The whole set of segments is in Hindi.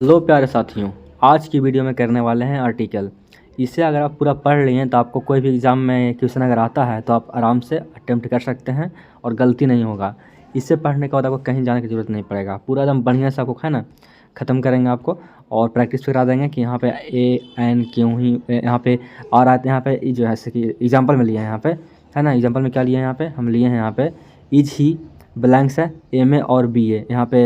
लो प्यारे साथियों, आज की वीडियो में करने वाले हैं आर्टिकल। इसे अगर आप पूरा पढ़ लिए तो आपको कोई भी एग्ज़ाम में क्वेश्चन अगर आता है तो आप आराम से अटेम्प्ट कर सकते हैं और गलती नहीं होगा। इसे पढ़ने के बाद आपको कहीं जाने की ज़रूरत नहीं पड़ेगा। पूरा एकदम बढ़िया से आपको है ना ख़त्म करेंगे आपको और प्रैक्टिस करा देंगे कि यहाँ पे ए एन क्यों ही यहाँ पे आ रहा है। यहाँ पे जो है जैसे कि एग्जाम्पल में लिए हैं यहाँ पे, है ना। एग्जाम्पल में क्या लिए हैं यहाँ पे, हम लिए हैं यहाँ पे इज ही ब्लैंक्स है एम ए और बी ए। यहाँ पे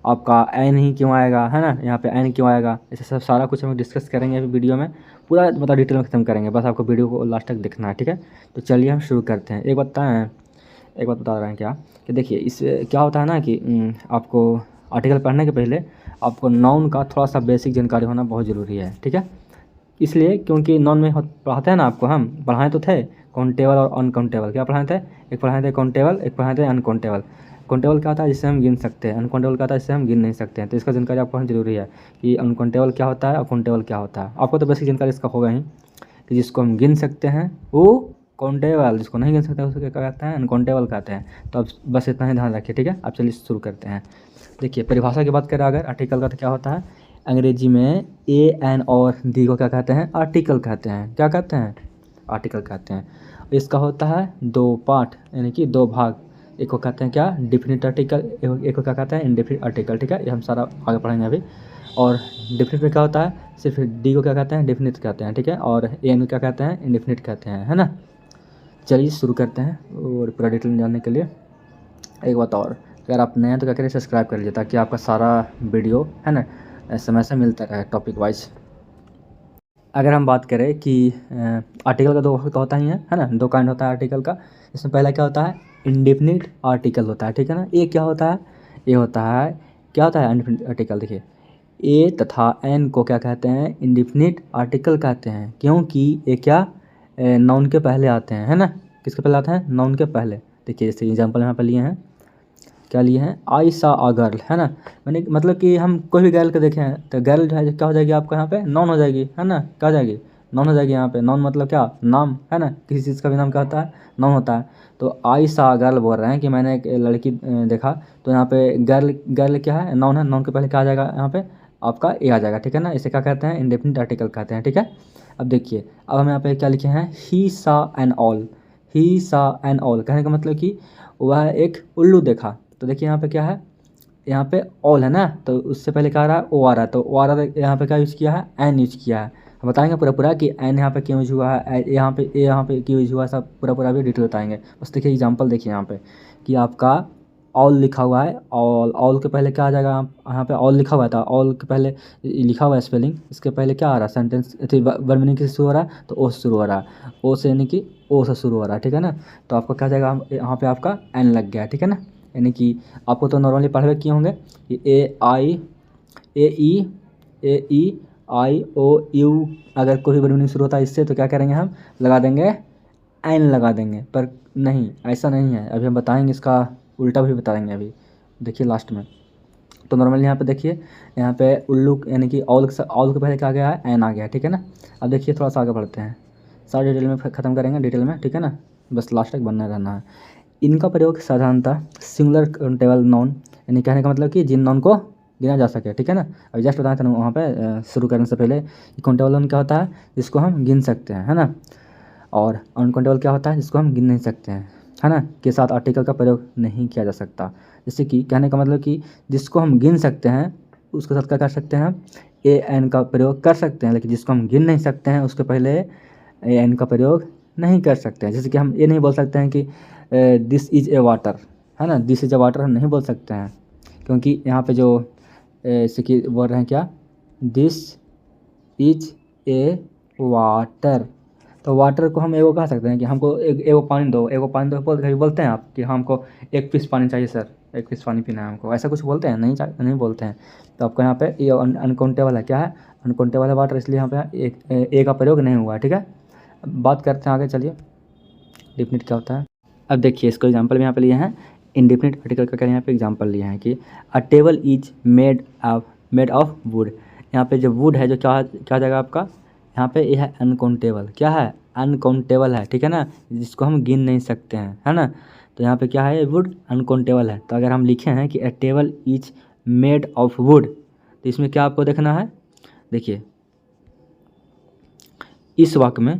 आपका एन ही क्यों आएगा, है ना। यहाँ पे एन क्यों आएगा, ऐसे सब सारा कुछ हम डिस्कस करेंगे अभी वीडियो में। पूरा मतलब डिटेल में ख़त्म करेंगे, बस आपको वीडियो को लास्ट तक देखना है, ठीक है। तो चलिए हम शुरू करते हैं। एक बात बता रहे हैं क्या कि देखिए इस क्या होता है ना कि आपको आर्टिकल पढ़ने के पहले आपको नाउन का थोड़ा सा बेसिक जानकारी होना बहुत ज़रूरी है, ठीक है। इसलिए क्योंकि नॉन में पढ़ाते हैं ना आपको, हम पढ़ाए तो थे काउंटेबल और अनकाउंटेबल। क्या पढ़ाए थे, एक पढ़ाए थे काउंटेबल, एक पढ़ाए थे अनकाउंटेबल। काउंटेबल क्या होता है, जिससे हम गिन सकते हैं। अनकाउंटेबल क्या होता है, जिससे हम गिन नहीं सकते हैं। तो इसका जानकारी आपको जरूरी है कि अनकाउंटेबल क्या होता है और काउंटेबल क्या होता है। आपको तो बेसिक जानकारी इसका होगा ही कि जिसको हम गिन सकते हैं वो काउंटेबल, जिसको नहीं गिन सकते उसको क्या कहते हैं, अनकाउंटेबल कहते हैं। तो अब बस इतना ही ध्यान रखिए, ठीक है। अब चलिए शुरू करते हैं। देखिए परिभाषा की बात करें अगर आर्टिकल का, तो क्या होता है अंग्रेजी में ए एन और दी को क्या कहते हैं, आर्टिकल कहते हैं। क्या कहते हैं, आर्टिकल कहते हैं। इसका होता है दो पार्ट, यानी कि दो भाग। एक को कहते हैं क्या, डिफिनिट आर्टिकल, एक को क्या कहते हैं इंडेफिनिट आर्टिकल, ठीक है। ये हम सारा आगे पढ़ेंगे अभी। और डिफिनिट में क्या होता है, सिर्फ डी को क्या कहते हैं, डेफिनिट कहते हैं, ठीक है। और एन को क्या कहते हैं, इंडेफिनिट कहते हैं, है ना। चलिए शुरू करते हैं और पूरा डिटेल जानने के लिए एक बात और, अगर आप नए हैं तो क्या करिए सब्सक्राइब कर लीजिए ताकि आपका सारा वीडियो है ना समय से मिलता रहे टॉपिक वाइज। अगर हम बात करें कि आर्टिकल का दो होता ही है ना, दो काइंड होता है आर्टिकल का। इसमें पहला क्या होता है, इंडेफिनिट आर्टिकल होता है, ठीक है ना। ये क्या होता है, ये होता है क्या होता है इंडेफिनिट आर्टिकल। देखिए ए तथा एन को क्या कहते हैं, इंडेफिनिट आर्टिकल कहते हैं, क्योंकि ये क्या नाउन के पहले आते हैं, है ना। किसके पहले आते हैं, नाउन के पहले। देखिए जैसे एग्जाम्पल यहाँ पर लिए हैं, क्या लिए हैं, आई सा आ गर्ल, है ना। मैंने मतलब कि हम कोई भी गर्ल को देखें हैं तो गर्ल जो है क्या हो जाएगी आपको यहाँ पे, नाउन हो जाएगी, है ना। क्या हो जाएगी, नाउन हो जाएगी। यहाँ पे नाउन मतलब क्या, नाम, है ना। किसी चीज़ का भी नाम क्या होता है, नाउन होता है। तो आई सा गर्ल बोल रहे हैं कि मैंने एक लड़की देखा, तो यहाँ पे गर्ल, गर्ल क्या है, नाउन है। नाउन के पहले क्या आ जाएगा यहाँ पे, आपका ए आ जाएगा, ठीक है ना। इसे क्या कहते हैं, इंडेफिनिट आर्टिकल कहते हैं, ठीक है। अब देखिए अब हम यहाँ पे क्या लिखे हैं, ही सा एन ऑल। ही सा एन ऑल कहने का मतलब कि वह एक उल्लू देखा। तो देखिए यहाँ पे क्या है, यहाँ पे ऑल है ना, तो उससे पहले क्या आ रहा है, ओ आ रहा है। तो ओ आ रहा है, यहाँ पे क्या यूज़ किया है, एन यूज़ किया है। हम बताएंगे पूरा पूरा कि एन यहाँ पे क्यों यूज हुआ है, यहाँ पे ए यहाँ पे क्यों यूज हुआ है, सब पूरा पूरा भी डिटेल बताएंगे। बस देखिए एग्जांपल देखिए यहाँ पे कि आपका ऑल लिखा हुआ है। ऑल, ऑल के पहले क्या आ जाएगा, यहाँ पे ऑल लिखा हुआ था, ऑल के पहले लिखा हुआ है स्पेलिंग, इसके पहले क्या आ रहा है, सेंटेंस वर्ब मीनिंग किससे शुरू हो रहा है, तो ओ से शुरू हो रहा है। ओ से यानी कि ओ से शुरू हो रहा है, ठीक है ना। तो आपका क्या जाएगा, यहाँ पे आपका एन लग गया, ठीक है ना। यानी कि आपको तो नॉर्मली पढ़े किए होंगे कि ए ई आई ओ यू, अगर कोई भी वर्ड मीनिंग शुरू होता है इससे तो क्या करेंगे, हम लगा देंगे एन लगा देंगे। पर नहीं, ऐसा नहीं है। अभी हम बताएंगे, इसका उल्टा भी बताएंगे अभी, देखिए लास्ट में। तो नॉर्मली यहाँ पे देखिए, यहाँ पे उल्लू यानी कि ऑल के पहले क्या आ गया है, एन आ गया, ठीक है ना। अब देखिए थोड़ा सा आगे बढ़ते हैं, सारे डिटेल में ख़त्म करेंगे डिटेल में, ठीक है ना। बस लास्ट तक बनना रहना है। इनका प्रयोग साधारणतः सिंगुलर काउंटेबल नाउन, यानी कहने का मतलब कि जिन नाउन को गिना जा सके, ठीक है ना। अभी जस्ट बताया था वहाँ पे शुरू करने से पहले कि काउंटेबल नाउन क्या होता है, जिसको हम गिन सकते हैं, है ना। और अनकाउंटेबल क्या होता है, जिसको हम गिन नहीं सकते हैं, है ना, के साथ आर्टिकल का प्रयोग नहीं किया जा सकता। जैसे कि कहने का मतलब कि जिसको हम गिन सकते हैं उसके साथ क्या कर सकते हैं, ए एन का प्रयोग कर सकते हैं, लेकिन जिसको हम गिन नहीं सकते हैं उसके पहले ए एन का प्रयोग नहीं कर सकते हैं। जैसे कि हम ये नहीं बोल सकते हैं कि दिस इज़ ए वाटर, है ना। दिस इज़ ए वाटर हम नहीं बोल सकते हैं, क्योंकि यहाँ पे जो जैसे कि बोल रहे हैं क्या, दिस इज ए वाटर। तो वाटर को हम एगो कह सकते हैं कि हमको एगो पानी दो, एगो पानी दो कभी बोलते हैं आप कि हमको एक पीस पानी चाहिए सर, एक पीस पानी पीना है हमको, ऐसा कुछ बोलते हैं, नहीं नहीं बोलते हैं। तो आपको यहाँ पे ये अनकाउंटेबल है, क्या है, अनकाउंटेबल है वाटर, इसलिए यहाँ पे एक ए का प्रयोग नहीं हुआ है, ठीक है। अब बात करते हैं आगे, चलिए डिफिनिट क्या होता है। अब देखिए इसको एग्जांपल में यहाँ पे लिए हैं, इंडेफिनिट आर्टिकल का यहाँ पे एग्जांपल लिए हैं कि अ table is made of would. यहाँ पे जो वुड है जो क्या क्या जाएगा आपका, यहाँ पे ये है अनकाउंटेबल, क्या है, अनकाउंटेबल है, ठीक है ना, जिसको हम गिन नहीं सकते हैं, है ना। तो यहाँ पे क्या है, वुड अनकाउंटेबल है। तो अगर हम लिखे हैं कि अ table is made of would, तो इसमें क्या आपको देखना है, देखिए इस वाक्य में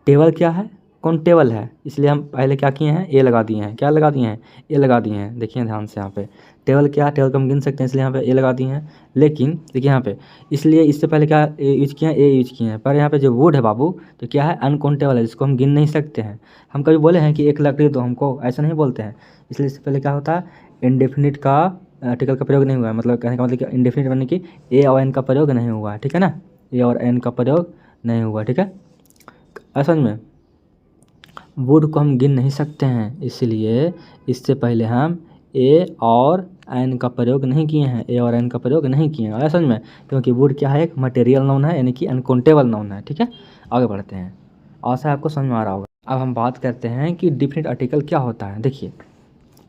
टेबल क्या है, कौन टेबल है, इसलिए हम पहले क्या किए हैं, ए लगा दिए हैं, क्या लगा दिए हैं, ए लगा दिए हैं। देखिए ध्यान से यहाँ पे टेबल क्या है, टेबल को हम गिन सकते हैं, इसलिए यहाँ पे ए लगा दिए हैं। लेकिन देखिए यहाँ पे इसलिए इससे पहले क्या यूज किए हैं, ए यूज किए हैं, पर यहाँ पे जो वुड है बाबू तो क्या है, अनकाउंटेबल है, जिसको हम गिन नहीं सकते हैं। हम कभी बोले हैं कि एक लकड़ी दो हमको, ऐसा नहीं बोलते हैं। इसलिए इससे पहले क्या होता है, इंडेफिनिट का आर्टिकल का प्रयोग नहीं हुआ है, मतलब कहने का मतलब कि इंडेफिनिट यानी कि ए और एन का प्रयोग नहीं हुआ है, ठीक है ना, ए और एन का प्रयोग नहीं हुआ, ठीक है। समझ में, वुड को हम गिन नहीं सकते हैं, इसलिए इससे पहले हम ए और एन का प्रयोग नहीं किए हैं, ए और एन का प्रयोग नहीं किए हैं, समझ में, क्योंकि वुड क्या है, एक मटेरियल नाउन है, यानी कि अनकाउंटेबल नाउन है, ठीक है। आगे बढ़ते हैं, आशा है आपको समझ में आ रहा होगा। अब हम बात करते हैं कि डिफिनिट आर्टिकल क्या होता है। देखिए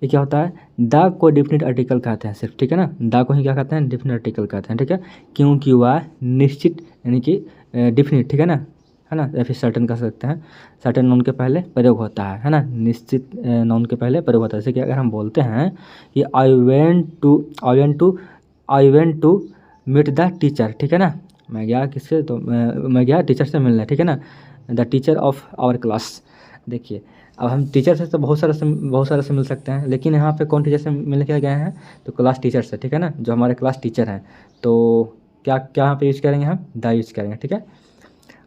ये क्या होता है, द को डिफिनिट आर्टिकल कहते हैं सिर्फ, ठीक है ना, द को ही क्या कहते हैं, डिफिनिट आर्टिकल कहते हैं, ठीक है, क्योंकि वह निश्चित यानी कि डिफिनिट, ठीक है ना, या फिर सर्टेन कह सकते हैं, सर्टेन नाउन के पहले प्रयोग होता है ना, निश्चित नाउन के पहले प्रयोग होता है। जैसे कि अगर हम बोलते हैं कि I went to meet the teacher, ठीक है ना, मैं गया किससे, तो मैं गया टीचर से मिलने, ठीक है ना, the teacher of our class. देखिए अब हम टीचर से तो बहुत सारे से मिल सकते हैं, लेकिन यहाँ पे कौन टीचर से मिलने के लिए गए हैं, तो क्लास टीचर से, ठीक है ना, जो हमारे क्लास टीचर हैं। तो क्या क्या यहाँ पे यूज़ करेंगे, हम द यूज़ करेंगे, ठीक है।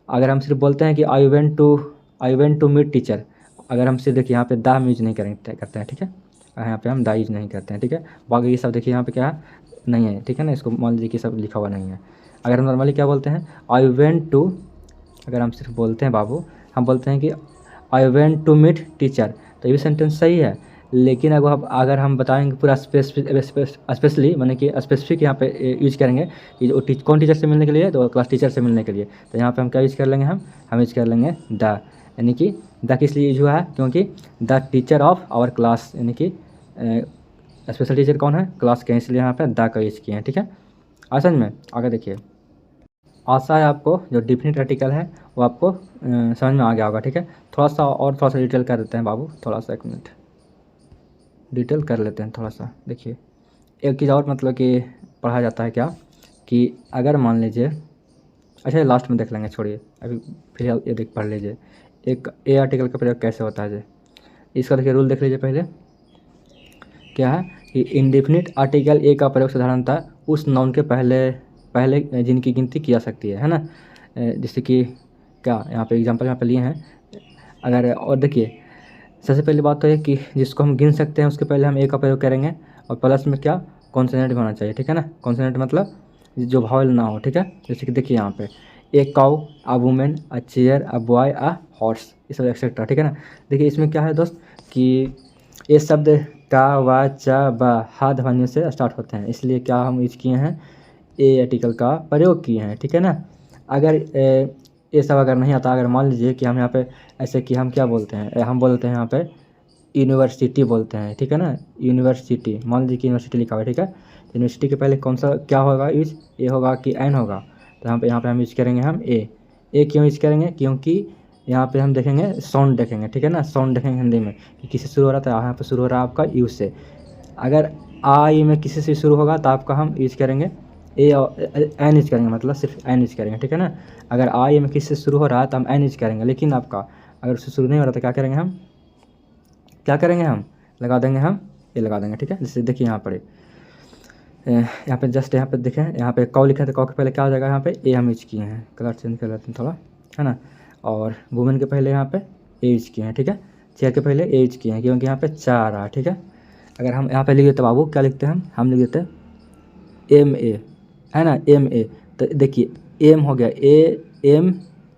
अगर हम सिर्फ बोलते हैं कि I went to meet teacher, अगर हम सिर्फ देखिए यहाँ पे द हम यूज नहीं करते हैं, ठीक है, यहाँ पे हम द यूज नहीं करते हैं, ठीक है। बाकी ये सब देखिए यहाँ पे क्या नहीं है, ठीक है ना, इसको मान लीजिए कि सब लिखा हुआ नहीं है। अगर हम नॉर्मली क्या बोलते हैं, आई वेंट टू, अगर हम सिर्फ बोलते हैं बाबू, हम बोलते हैं कि I went to meet teacher, तो ये भी सेंटेंस सही है। लेकिन अगर हम बताएंगे पूरा स्पेशली माने कि स्पेसिफिक यहाँ पे यूज करेंगे कि कौन टीचर से मिलने के लिए, तो क्लास टीचर से मिलने के लिए, तो यहाँ पे हम क्या यूज कर लेंगे, हम यूज कर लेंगे द, यानी कि द किस लिए यूज हुआ है, क्योंकि the teacher of our class, यानी कि स्पेशल टीचर कौन है, क्लास के, इसलिए यहाँ पे द का यूज किए हैं, ठीक है। समझ में, आगे देखिए, आशा है आपको जो डिफिनिट आर्टिकल है वो आपको समझ में आ गया होगा, ठीक है। थोड़ा सा डिटेल कर देते हैं बाबू, थोड़ा सा 1 मिनट डिटेल कर लेते हैं थोड़ा सा। देखिए एक चीज़ और, मतलब कि पढ़ा जाता है क्या, कि अगर मान लीजिए, अच्छा ये लास्ट में देख लेंगे, छोड़िए अभी, फिलहाल ये देख पढ़ लीजिए, एक ए आर्टिकल का प्रयोग कैसे होता है। इसका देखिए रूल देख लीजिए पहले, क्या है कि इंडेफिनिट आर्टिकल ए का प्रयोग साधारणतः उस नाउन के पहले जिनकी गिनती की जा सकती है ना, जैसे कि क्या यहाँ पे एग्जांपल यहाँ पे लिए हैं। अगर और देखिए सबसे पहली बात तो है कि जिसको हम गिन सकते हैं उसके पहले हम ए का प्रयोग करेंगे, और प्लस में क्या, कॉन्सोनेंट होना चाहिए, ठीक है ना, कॉन्सोनेंट मतलब जो वावल ना हो, ठीक है। जैसे कि देखिए यहाँ पे a cow, a women, a chair, a boy, a horse, ये सब एक्सेट्रा, ठीक है ना। देखिए इसमें क्या है दोस्त कि ये शब्द का, वा, चा, बा, हा ध्वनियों से स्टार्ट होते हैं, इसलिए क्या हम यूज किए हैं, ए आर्टिकल का प्रयोग किए हैं, ठीक है ना। अगर ये सब अगर नहीं आता, अगर मान लीजिए कि हम यहाँ पे ऐसे कि हम क्या बोलते हैं, हम बोलते हैं यहाँ पे यूनिवर्सिटी बोलते हैं, ठीक है ना, यूनिवर्सिटी, मान लीजिए कि यूनिवर्सिटी लिखा हुआ है, ठीक है। यूनिवर्सिटी के पहले कौन सा क्या होगा यूज, ए होगा कि एन होगा, तो यहाँ पे हम यूज करेंगे हम ए क्यों यूज करेंगे, क्योंकि यहाँ पे हम देखेंगे साउंड देखेंगे, ठीक है ना, साउंड देखेंगे हिंदी में कि किससे शुरू हो रहा था, यहाँ पे शुरू हो रहा है आपका यू से। अगर आई में किसी से शुरू होगा तो आपका हम यूज करेंगे ए और एन यूज करेंगे, मतलब सिर्फ एन यूज करेंगे, ठीक है ना। अगर आई में किसी से शुरू हो रहा है तो हम एन यूज करेंगे, लेकिन आपका अगर उससे शुरू नहीं हो रहा तो क्या करेंगे हम लगा देंगे, हम ये लगा देंगे, ठीक है। जैसे देखिए यहाँ पर यहाँ पे जस्ट यहाँ पे देखें, यहाँ पे कौ लिखा है तो कौ के पहले क्या हो जाएगा, यहाँ पे ए हम यूज किए हैं, कलर चेंज कर लेते हैं थोड़ा, है ना। और वुमेन के पहले यहाँ पे ए यूज किए हैं, ठीक है। चेयर के पहले ए यूज किए हैं, क्योंकि यहाँ पे चार रहा, ठीक है। अगर हम यहाँ पे लिख देते बाबू, क्या लिखते हैं हम लिख देते एम ए, है ना, एम ए, तो देखिए एम हो गया,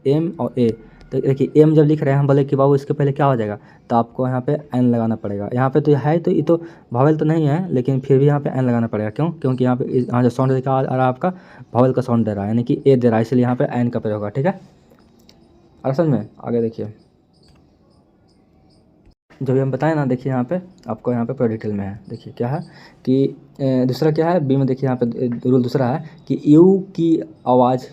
एम और ए, तो देखिए एम जब लिख रहे हैं हम बोले कि बाबू इसके पहले क्या हो जाएगा, तो आपको यहाँ पे एन लगाना पड़ेगा। यहाँ पे तो है, तो ये तो वावल तो नहीं है, लेकिन फिर भी यहाँ पे एन लगाना पड़ेगा, क्यों, क्योंकि यहाँ पे यहाँ जो साउंड आ रहा है आपका वावल का साउंड दे रहा है, यानी कि ए दे रहा है, इसलिए यहाँ पे एन का प्रयोग होगा, ठीक है। और समझ में आगे देखिए, जो भी हम बताएं ना, देखिए यहाँ पे आपको यहाँ पे पूरा डिटेल में है। देखिए क्या है कि दूसरा क्या है, बी में देखिए यहाँ पे रूल दूसरा है कि यू की आवाज़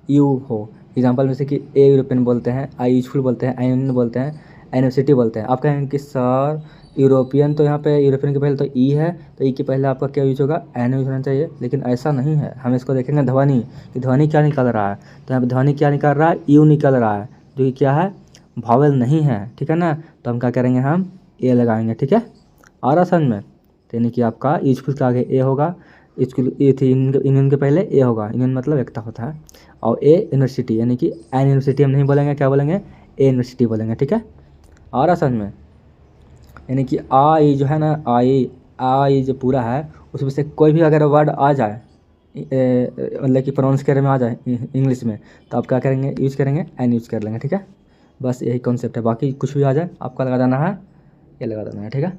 यू हो। एग्जांपल में से कि ए यूरोपियन बोलते हैं, आई यूजफुल बोलते हैं, आई यूनियन बोलते हैं, यूनिवर्सिटी बोलते हैं। आप कहेंगे कि सर यूरोपियन, तो यहाँ पे यूरोपियन के पहले तो ई है, तो ई के पहले आपका क्या यूज होगा, एन यूज होना चाहिए, लेकिन ऐसा नहीं है। हम इसको देखेंगे ध्वनि, कि ध्वनि क्या निकल रहा है, तो यहाँ पे ध्वनि क्या निकल रहा है, यू निकल रहा है, जो कि क्या है, वॉवेल नहीं है, ठीक है ना। तो हम क्या करेंगे, हम ए लगाएंगे, ठीक है। आ रहा समझ में, तो यानी कि आपका यूजफुल के आगे ए होगा, इसको ये थी यूनियन के पहले ए होगा, यूनियन मतलब एकता होता है, और ए यूनिवर्सिटी, यानी कि एन यूनिवर्सिटी हम नहीं बोलेंगे, क्या बोलेंगे, ए यूनिवर्सिटी बोलेंगे, ठीक है। आ रहा समझ में, यानी कि आई जो है ना, आई जो पूरा है उसमें से कोई भी अगर वर्ड आ जाए, मतलब कि प्रोनाउंस करने में आ जाए इंग्लिश में, तो आप क्या करेंगे, यूज़ करेंगे, एन यूज़ कर लेंगे, ठीक है। बस यही कॉन्सेप्ट है, बाकी कुछ भी आ जाए आपका लगा देना है, ये लगा देना है, ठीक है।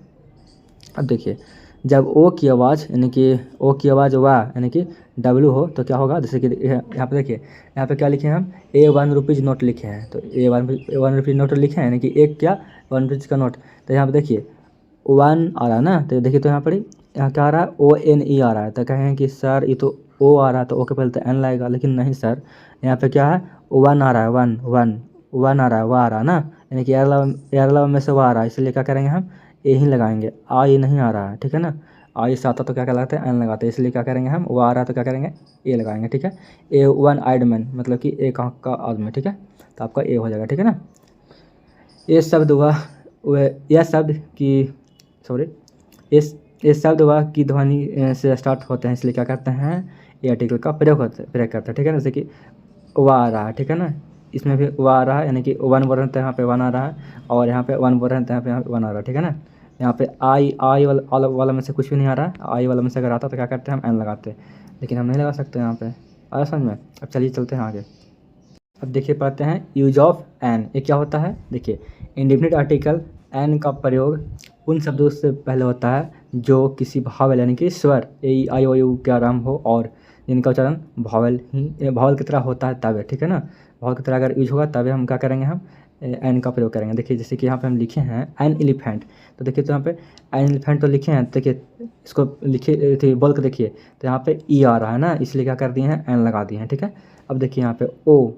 अब देखिए, जब ओ की आवाज़, यानी कि ओ की आवाज़ वाह यानी कि डब्लू हो, तो क्या होगा, जैसे कि यहाँ पे देखिए, यहाँ पे क्या लिखे हैं हम, A1 रुपीज़ नोट लिखे हैं, तो A1 रुपीज़ नोट लिखे हैं, यानी कि एक क्या, 1 रुपीज़ का नोट। तो यहाँ पे देखिए 1 आ रहा है ना, तो देखिए, तो यहाँ पर यहाँ क्या आ रहा है, ONE आ रहा है, तो कहेंगे कि सर ये तो ओ आ रहा है, तो ओ के पहले तो एन लाएगा, लेकिन नहीं सर, यहाँ पे क्या है, 1 आ रहा है, 1 आ रहा है, वह आ रहा है ना, यानी कि एयर में से वह आ रहा है, इसलिए क्या करेंगे, हम ए ही लगाएंगे, आ ये नहीं आ रहा है, ठीक है ना। आ ये आता तो क्या कहलाते हैं, एन लगाते हैं, इसलिए क्या करेंगे, हम वो आ रहा है तो क्या करेंगे, ए लगाएंगे, ठीक है। A1 आइड मैन, मतलब कि एक आँख का आदमी, ठीक है, तो आपका ए हो जाएगा, ठीक है ना। ये शब्द हुआ, यह शब्द की, सॉरी, इस शब्द हुआ की ध्वनि से स्टार्ट होते हैं, इसलिए क्या करते हैं, ये आर्टिकल का प्रयोग करते हैं, ठीक है ना। जैसे कि वह आ रहा है, ठीक है ना, इसमें भी वह आ रहा है, यानी कि 1 बोल रहे हैं तो यहाँ पे 1 आ रहा है, और यहाँ पे 1 बोल रहे हैं तो यहाँ पे 1 आ रहा है, ठीक है ना। यहाँ पे आई वाला में से कुछ भी नहीं आ रहा है, आई वाला में से अगर आता तो क्या करते हैं, हम एन लगाते हैं, लेकिन हम नहीं लगा सकते यहाँ पे, आया समझ में। अब चलिए चलते हैं आगे। अब देखिए पढ़ते हैं, यूज ऑफ एन, ये क्या होता है, देखिए इंडिफिनिट आर्टिकल एन का प्रयोग उन शब्दों से पहले होता है जो किसी भावल यानी कि स्वर A, I, O, U के आरंभ हो और जिनका उच्चारण भावल की तरह होता है तब, ठीक है ना। भावल की तरह अगर यूज होगा तब हम क्या करेंगे, हम एन का प्रयोग करेंगे। देखिए जैसे कि यहाँ पे हम लिखे हैं एन एलिफेंट, तो देखिए तो यहाँ पे एन एलिफेंट तो लिखे हैं, देखिए इसको लिखे थे बोल के देखिए, तो यहाँ पे ई आ रहा है ना, इसलिए क्या कर दिए हैं, एन लगा दिए हैं, ठीक है। अब देखिए यहाँ पे ओ,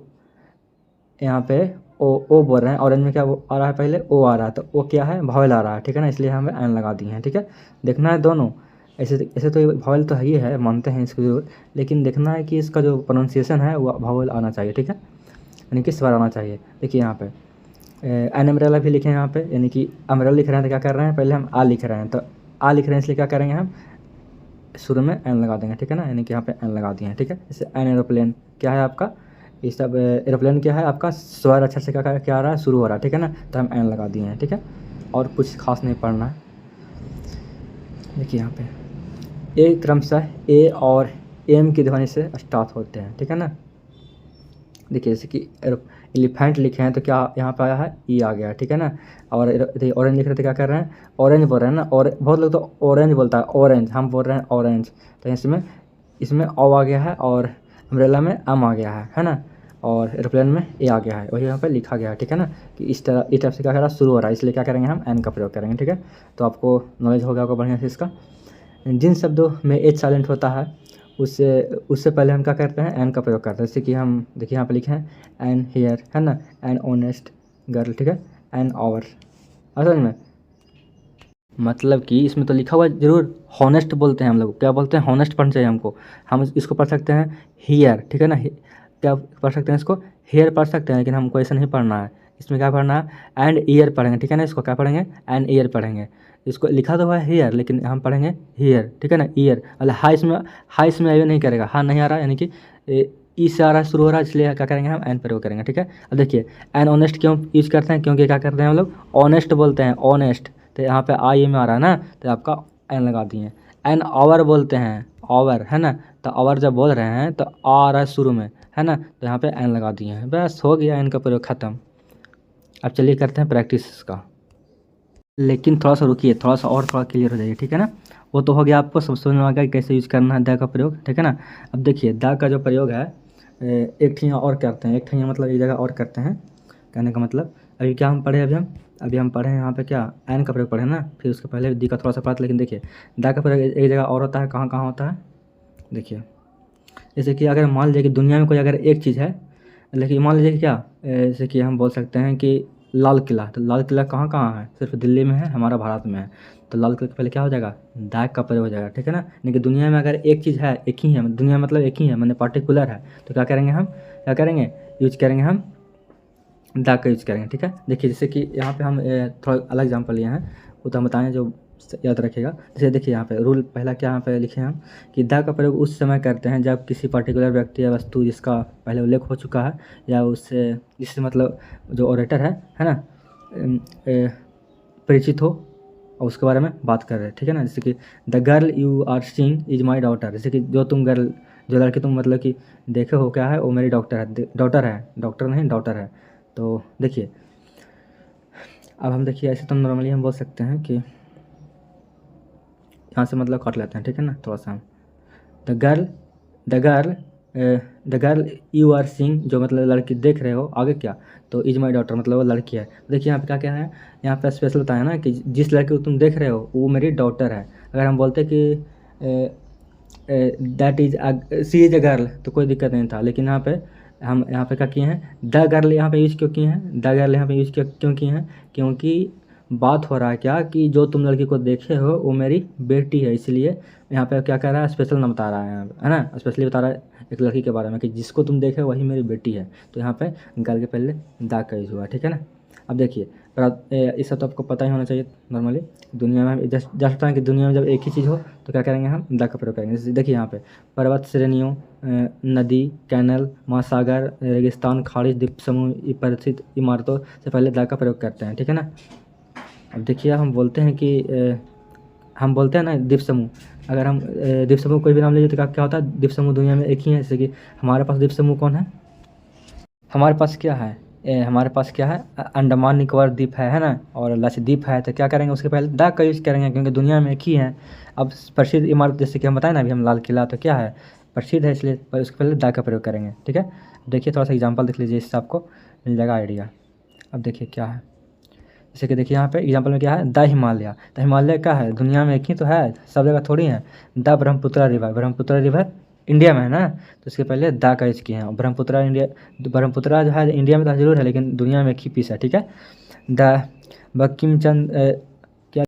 यहाँ पे ओ बोल रहे हैं, ऑरेंज में क्या वो आ रहा है, पहले ओ आ रहा है, तो ओ क्या है, वॉवेल आ रहा है, ठीक है ना, इसलिए हमें एन लगा दिए हैं, ठीक है। देखना है दोनों, ऐसे तो वॉवेल तो है ही है, मानते हैं इसको जरूर, लेकिन देखना है कि इसका जो प्रोनाउंसिएशन है वो वॉवेल आना चाहिए, ठीक है, यानी कि स्वर आना चाहिए। देखिए यहाँ पे एन अम्ब्रेला भी लिखे हैं यहाँ पे, यानी कि अम्ब्रेला लिख रहे हैं तो क्या कर रहे हैं, पहले हम आ लिख रहे हैं, तो आ लिख रहे हैं इसलिए क्या करेंगे, हम शुरू में एन लगा देंगे, ठीक है ना, यानी कि यहाँ पे एन लगा दिए हैं, ठीक है। जैसे एन एरोप्लेन क्या है आपका, ये सब एरोप्लेन क्या है आपका, स्वर अक्षर से क्या आ रहा है, शुरू हो रहा है, ठीक है ना, तो हम एन लगा दिए हैं, ठीक है। और कुछ खास नहीं पढ़ना है। देखिए यहाँ पे ए क्रमशः ए और एम की ध्वनि से स्टार्ट होते हैं, ठीक है ना। देखिए जैसे कि एलिफेंट लिखे हैं तो क्या यहाँ पे आया है, ई आ गया, ठीक है ना। और ऑरेंज लिख रहे थे, क्या कर रहे हैं, ऑरेंज बोल रहे हैं ना, और बहुत लोग तो ऑरेंज बोलता है, ऑरेंज हम बोल रहे हैं ऑरेंज, तो इसमें इसमें ओ आ गया है, और अम्ब्रेला में एम आ गया है ना, और एरोप्लेन में ए आ गया है, वही यहाँ पे लिखा गया है, ठीक है ना, कि इस टाइप से क्या कर रहा है, शुरू हो रहा है, इसलिए क्या करेंगे, हम एन का प्रयोग करेंगे, ठीक है। तो आपको नॉलेज हो गया होगा बढ़िया से इसका। जिन शब्दों में एच साइलेंट होता है उससे पहले हम क्या करते हैं, एन का प्रयोग करते हैं, जैसे कि हम देखिए यहाँ पे लिखे हैं एन हेयर, है ना, एन ऑनेस्ट गर्ल, ठीक है, एन आवर, असल में मतलब कि इसमें तो लिखा हुआ है जरूर, हॉनेस्ट बोलते हैं हम लोग, क्या बोलते हैं, हॉनेस्ट पढ़ना चाहिए हमको। हम इसको पढ़ सकते हैं हियर, ठीक है ना, क्या पढ़ सकते हैं इसको, हेयर पढ़ सकते हैं, लेकिन हमको ऐसा नहीं पढ़ना है, इसमें क्या पढ़ना है, एंड ईयर पढ़ेंगे, ठीक है ना, इसको क्या पढ़ेंगे, एंड ईयर पढ़ेंगे। इसको लिखा तो हुआ है हेयर, लेकिन हम पढ़ेंगे हियर, ठीक है ना, ईयर, मतलब हाई इसमें आइए नहीं करेगा, हाँ नहीं आ रहा है, यानी कि ई से आ रहा है, शुरू हो रहा है, इसलिए क्या करेंगे, हम एन प्रयोग करेंगे, ठीक है। अब देखिए एन ऑनेस्ट क्यों यूज करते हैं, क्योंकि क्या करते हैं हम लोग, ऑनेस्ट बोलते हैं, ऑनेस्ट, तो यहाँ पे आई में आ रहा है ना, तो आपका एन लगा दिए। एन आवर बोलते हैं, आवर, है ना, तो आवर जब बोल रहे हैं तो आ रहा है शुरू में, है ना, तो यहाँ पे एन लगा दिए हैं, बस हो गया एन का प्रयोग खत्म। अब चलिए करते हैं प्रैक्टिस का, लेकिन थोड़ा सा रुकिए, थोड़ा क्लियर हो जाइए, ठीक है ना। वो तो हो गया, आपको सब समझ में आ गया कैसे यूज करना है द का प्रयोग, ठीक है ना। अब देखिए द का जो प्रयोग है, एक ठिया और करते हैं, एक ठिया मतलब एक जगह और करते हैं, कहने का मतलब अभी क्या हम पढ़े, अभी हम पढ़े यहाँ पे क्या, एन का प्रयोग पढ़े ना, फिर उसके पहले दी का थोड़ा सा पढ़ा, लेकिन देखिए द का प्रयोग एक जगह और होता है, कहाँ कहाँ होता है, देखिए जैसे कि अगर मान लीजिए कि दुनिया में कोई अगर एक चीज़ है, लेकिन मान लीजिए कि क्या, जैसे कि हम बोल सकते हैं कि लाल किला, तो लाल किला कहाँ कहाँ है? सिर्फ दिल्ली में है, हमारा भारत में है। तो लाल किले के पहले क्या हो जाएगा? द का प्रयोग हो जाएगा, ठीक है ना। यानी कि दुनिया में अगर एक चीज़ है, एक ही है, दुनिया मतलब एक ही है, मैंने पार्टिकुलर है, तो क्या करेंगे हम? क्या करेंगे? यूज करेंगे हम द का यूज करेंगे, ठीक है। देखिए जैसे कि यहाँ पे हम थोड़ा अलग एग्जाम्पल लिए हैं, वो तो हम बताएं जो याद रखेगा। जैसे देखिए यहाँ पे रूल पहला क्या यहाँ पे लिखे हैं हम कि द का प्रयोग उस समय करते हैं जब किसी पर्टिकुलर व्यक्ति या वस्तु जिसका पहले उल्लेख हो चुका है या उससे जिससे मतलब जो ऑरेटर है ना, परिचित हो और उसके बारे में बात कर रहे हैं, ठीक है ना। जैसे कि the girl you are seeing is my daughter, जैसे कि जो लड़की तुम मतलब कि देखे हो क्या है, वो मेरी डॉटर है, डॉक्टर नहीं डॉटर है। तो देखिए अब हम देखिए ऐसे तो नॉर्मली हम बोल सकते हैं कि यहाँ से मतलब काट लेते हैं, ठीक है ना, थोड़ा सा हम the girl you are seeing, जो मतलब लड़की देख रहे हो, आगे क्या? तो इज माई डॉटर मतलब वो लड़की है। देखिए यहाँ पे क्या क्या है, यहाँ पे स्पेशल बताया ना कि जिस लड़की को तुम देख रहे हो वो मेरी डॉटर है। अगर हम बोलते कि that is she is a girl तो कोई दिक्कत नहीं था, लेकिन यहाँ पे हम यहाँ पे क्या किए हैं? द गर्ल यहाँ पे यूज़ क्यों किए हैं? द गर्ल यहाँ पे यूज़ क्यों किए हैं? क्योंकि बात हो रहा है क्या कि जो तुम लड़की को देखे हो वो मेरी बेटी है, इसलिए यहाँ पे क्या कर रहा है? स्पेशल नाम बता रहा है यहाँ पे, है ना, स्पेशली बता रहा है एक लड़की के बारे में कि जिसको तुम देखे वही मेरी बेटी है। तो यहाँ पे गर्ल के पहले द का यूज़ हुआ, ठीक है ना। अब देखिए इस सब तो आपको पता ही होना चाहिए नॉर्मली। दुनिया में जस्ट होता है कि दुनिया में जब एक ही चीज़ हो तो क्या करेंगे? हम द का प्रयोग करेंगे। जैसे देखिए यहाँ पे पर्वत श्रेणियों, नदी, कैनल, महासागर, रेगिस्तान, खाड़ी, द्वीप समूह, परिचित इमारतों से पहले द का प्रयोग करते हैं, ठीक है ना। अब देखिए हम बोलते हैं कि हम बोलते हैं ना द्वीप समूह, अगर हम द्वीप समूह कोई भी नाम लीजिए तो क्या होता है? द्वीप समूह दुनिया में एक ही है। जैसे कि हमारे पास द्वीप समूह कौन है? हमारे पास क्या है? हमारे पास क्या है? अंडमान निकोबार द्वीप है ना, और लक्षद्वीप है। तो क्या करेंगे? उसके पहले द का यूज़ करेंगे क्योंकि दुनिया में एक ही है। अब प्रसिद्ध इमारत जैसे कि हम बताएं ना अभी हम लाल किला, तो क्या है? प्रसिद्ध है, इसलिए उसके पहले द का प्रयोग करेंगे, ठीक है। देखिए थोड़ा सा एग्जाम्पल देख लीजिए, इससे आपको मिल जाएगा आइडिया। अब देखिए क्या है, जैसे कि देखिए यहाँ पे एग्जाम्पल में क्या है? द हिमालय। द हिमालय क्या है? दुनिया में एक ही तो है, सब जगह थोड़ी है। द ब्रह्मपुत्र रिवर इंडिया में है ना, तो इसके पहले द का यूज किए हैं। ब्रह्मपुत्र जो है इंडिया में तो जरूर है, लेकिन दुनिया में एक ही पीस है, ठीक है। द बंकिम चंद्र